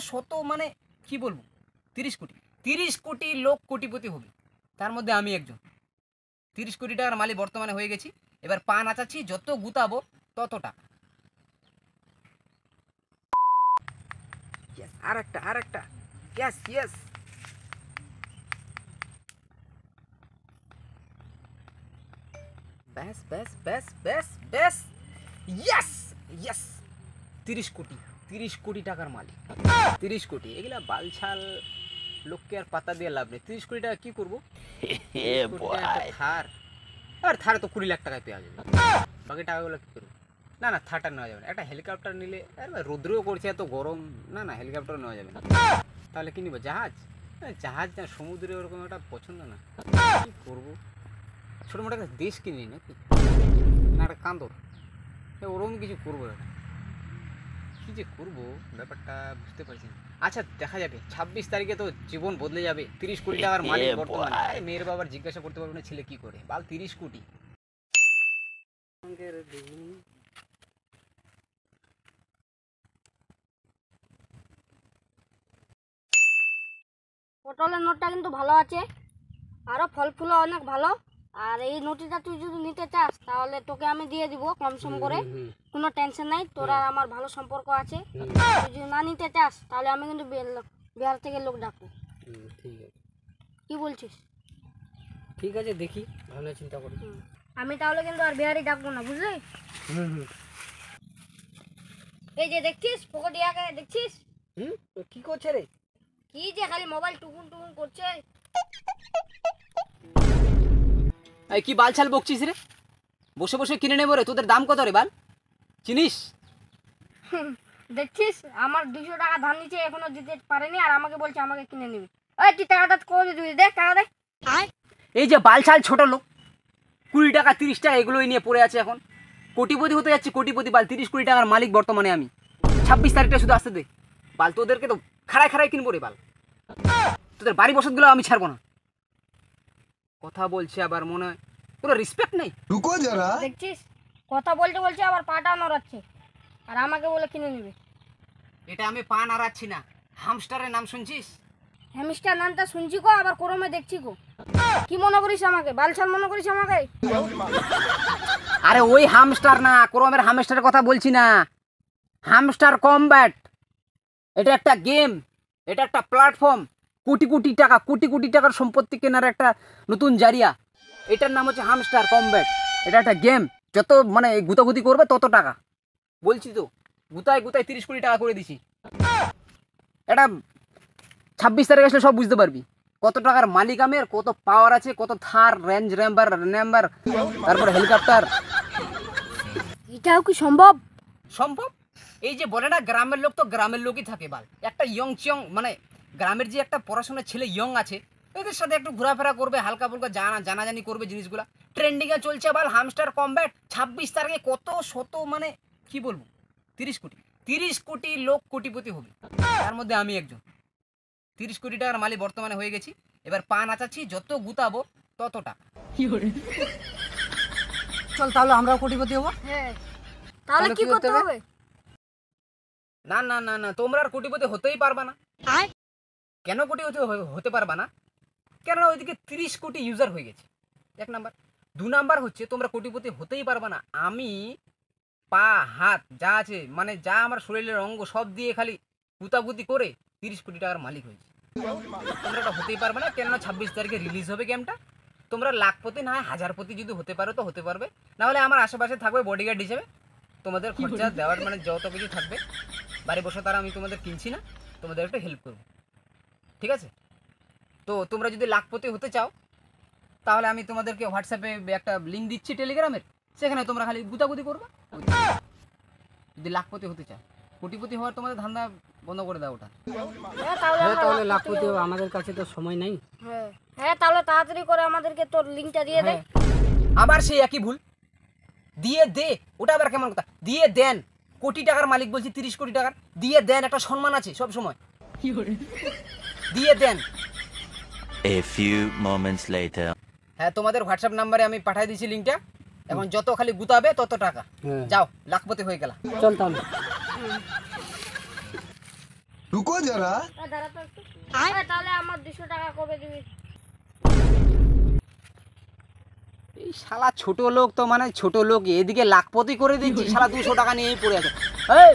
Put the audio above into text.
শত মানে কি বলবো 30 কোটি লোক কোটিপতি হবে, তার মধ্যে আমি একজন। 30 কোটি টাকার মালিক বর্তমানে হয়ে গেছি। এবার পা নাচাচ্ছি, যত গুতাবো তত টাকা। আরেকটা ইয়েস ইয়েস। ব্যাস ব্যাস ব্যাস ব্যাস ব্যাস ইয়েস ইয়েস। 30 কোটি টাকার মালিক। 30 কোটি, এগুলা বালছাল লোককে আর পাতা দিয়ে লাভ নেই। 30 কোটি টাকা কি করবো? থার, আর থারে তো 20 লাখ টাকায় পেয়ে যাবে। বাকি টাকাগুলো কি করবো? না থারটা নেওয়া যাবে না। একটা হেলিকপ্টার নিলে, আরে রৌদ্রও করছে এত গরম, না হেলিকপ্টার নেওয়া যাবে না। তাহলে কি নিব? জাহাজ। জাহাজ না, সমুদ্রে ওরকম একটা পছন্দ না। কি করবো? ছোটো মোটো একটা দেশ কিনি নাকি, না একটা কান্দর, ওরকম কিছু করবো। কি যে করবো ব্যাপারটা বুঝতে পারছি না। আচ্ছা দেখা যাবে, 26 তারিখে তো জীবন বদলে যাবে। 30 কোটি টাকার মালিক বর্তমানে। মেয়ের বাবার জিজ্ঞাসা করতে পারবো না ছেলে কি করে, বাল 30 কোটি। পটলের নোটটা কিন্তু ভালো আছে, আরো ফল ফুল অনেক ভালো। আর এই নোটটা তুই যদি নিতে চাস তাহলে তোকে আমি দিয়ে দিব কম সম করে, কোনো টেনশন নাই। তোর আর আমার ভালো সম্পর্ক আছে। তুই যদি না নিতে চাস তাহলে আমি কিন্তু বিহার থেকে লোক ডাকবো। ঠিক আছে, কি বলছিস? ঠিক আছে, দেখি, ভালো চিন্তা করি। আমি তাহলে কিন্তু আর বিহারি ডাকবো না, বুঝলি? এই যে দেখছিস পকেটিয়াকে, দেখছিস কি করছে রে? কি যে খালি মোবাইল টুকুন টুকুন করছে। এই কি বালছাল বকছিস রে? বসে বসে কিনে নেবো রে, তোদের দাম কত রে বাল, চিনিস? দেখছিস আমার 200 টাকা ধার নিচে এখনো দিতে পারেনি, আর আমাকে বলছে আমাকে কিনে নিবি। ওই তুই টাকাটা করে দিবি, দেখ টাকা দে। এই যে বালছাল ছোট লোক, 20 টাকা 30 টাকা এগুলোই নিয়ে পড়ে আছে এখন। কোটিপতি হতে যাচ্ছি, কোটিপতি বাল। 30 কোটি টাকার মালিক বর্তমানে আমি। 26 তারিখটা শুধু আসতে দে বাল, তোদেরকে তো খাড়ায় কিনবো রে বাল। তোদের বাড়ি বসতগুলো আমি ছাড়বো না। কথা বলছে আবার মনে হয় পুরো রেসপেক্ট নেই। রুকো যারা, দেখছিস কথা বলতে বলছে আবার পাটা নড়াচ্ছে, আর আমাকে বলে কিনে নিবে। এটা আমি পা নাড়াচ্ছি না, হামস্টারের নাম শুনছিস? হ্যামস্টার নামটা শুনছি গো, আবার ক্রমে দেখছি গো। কি মনে করিস আমাকে? বালছাল মনে করিস আমাকে? আরে ওই হামস্টার না, ক্রমের হামস্টারের কথা বলছি না। হামস্টার কমব্যাট, এটা একটা গেম, এটা একটা প্ল্যাটফর্ম। কোটি কোটি টাকার সম্পত্তি কেনার একটা নতুন জারিয়া। এটার নাম হচ্ছে হামস্টার কমব্যাট। এটা একটা গেম, যত মানে গুতাগুতি করবে তত টাকা। বলছি তো, গুতায় 30 কোটি টাকা করে দিছি। এটা 26 তারিখ আসলে সব বুঝতে পারবি কত টাকার মালিক আমি, আর কত পাওয়ার আছে, কত থার, রেঞ্জ র্যাম্বার, তারপর হেলিকপ্টার। এটাও কি সম্ভব? সম্ভব। এই যে বলে না গ্রামের লোক তো গ্রামের লোকই থাকে বাল। একটা ইয়ং চিয়ং মানে গ্রামের যে একটা পড়াশোনার ছেলে ইয়ং আছে, এদের সাথে একটু ঘোরাফেরা করবে, হালকা ফুলকা জানাজানি করবে জিনিসগুলা। ট্রেন্ডিংয়ে চলছে বাল হামস্টার কমব্যাট। 26 তারিখে কত শত মানে কি বলবো 30 কোটি লোক কোটিপতি হবে, তার মধ্যে আমি একজন। 30 কোটি টাকার মালিক বর্তমানে হয়ে গেছি। এবার পা নাচাচ্ছি, যত গুতাবো তত টাকা। চল তাহলে আমরাও কোটিপতি হবো। হ্যাঁ, তাহলে কি করতে হবে? না, তোমরা আর কোটিপতি হতেই পারবা না। কেন কোটিপতি হতে পারবা না? কেননা ওইদিকে 30 কোটি ইউজার হয়ে গেছে, 1 নাম্বার। 2 নাম্বার হচ্ছে তোমরা কোটিপতি হতেই পারবা না। আমি পা হাত যা আছে মানে যা আমার শরীরের অঙ্গ সব দিয়ে খালি গুতাগুতি করে 30 কোটি টাকার মালিক হয়েছে। তোমরা এটা হতেই পারবে না, কেননা 26 তারিখে রিলিজ হবে গেমটা। তোমরা লাখপতি না হয় হাজারপতি যদি হতে পারো তো হতে পারবে, না হলে আমার আশেপাশে থাকবে বডিগার্ড হিসেবে। তোমাদের খরচা দেওয়ার মানে যত কিছু থাকবে বাড়ি বসে, তারা আমি তোমাদের কিনছি না, তোমাদের একটা হেল্প করবো, ঠিক আছে? তো তোমরা যদি লাখপতি হতে চাও তাহলে আমি তোমাদেরকে হোয়াটসঅ্যাপে একটা লিঙ্ক দিচ্ছি টেলিগ্রামের, সেখানে তোমরা খালি গুতাগুতি করবে। যদি লাখপতি হতে চাও, কোটিপতি হওয়ার তোমাদের ধান্দা বন্ধ করে দাও ওটা। তাহলে লাখপতি হবে, আমাদের কাছে তো সময় নাই। হ্যাঁ তাহলে তাড়াতাড়ি করে আমাদেরকে তোর লিংকটা দিয়ে দে। আবার সেই একই ভুল, দিয়ে দে, ওটা আবার কেমন কথা? দিয়ে দেন, কোটি টাকার মালিক বলছি, 30 কোটি টাকার। দিয়ে দেন, একটা সম্মান আছে সব সময়। দিয়ে দেন। A few moments later. হ্যাঁ, তোমাদের হোয়াটসঅ্যাপ নাম্বারে আমি পাঠিয়ে দিয়েছি লিঙ্কটা। এখন যত খালি গুতাবে তত টাকা। যাও, লাখপতি হয়ে গেলা। চল তাহলে। रुको जरा। দাঁড়া তো একটু। তাহলে আমার 200 টাকা কবে দিবি? এই শালা ছোট লোক তো মানে ছোট লোক, এদিকে লাখপতি করে দিচ্ছি, শালা 200 টাকা নিয়েই পড়ে আছে। এই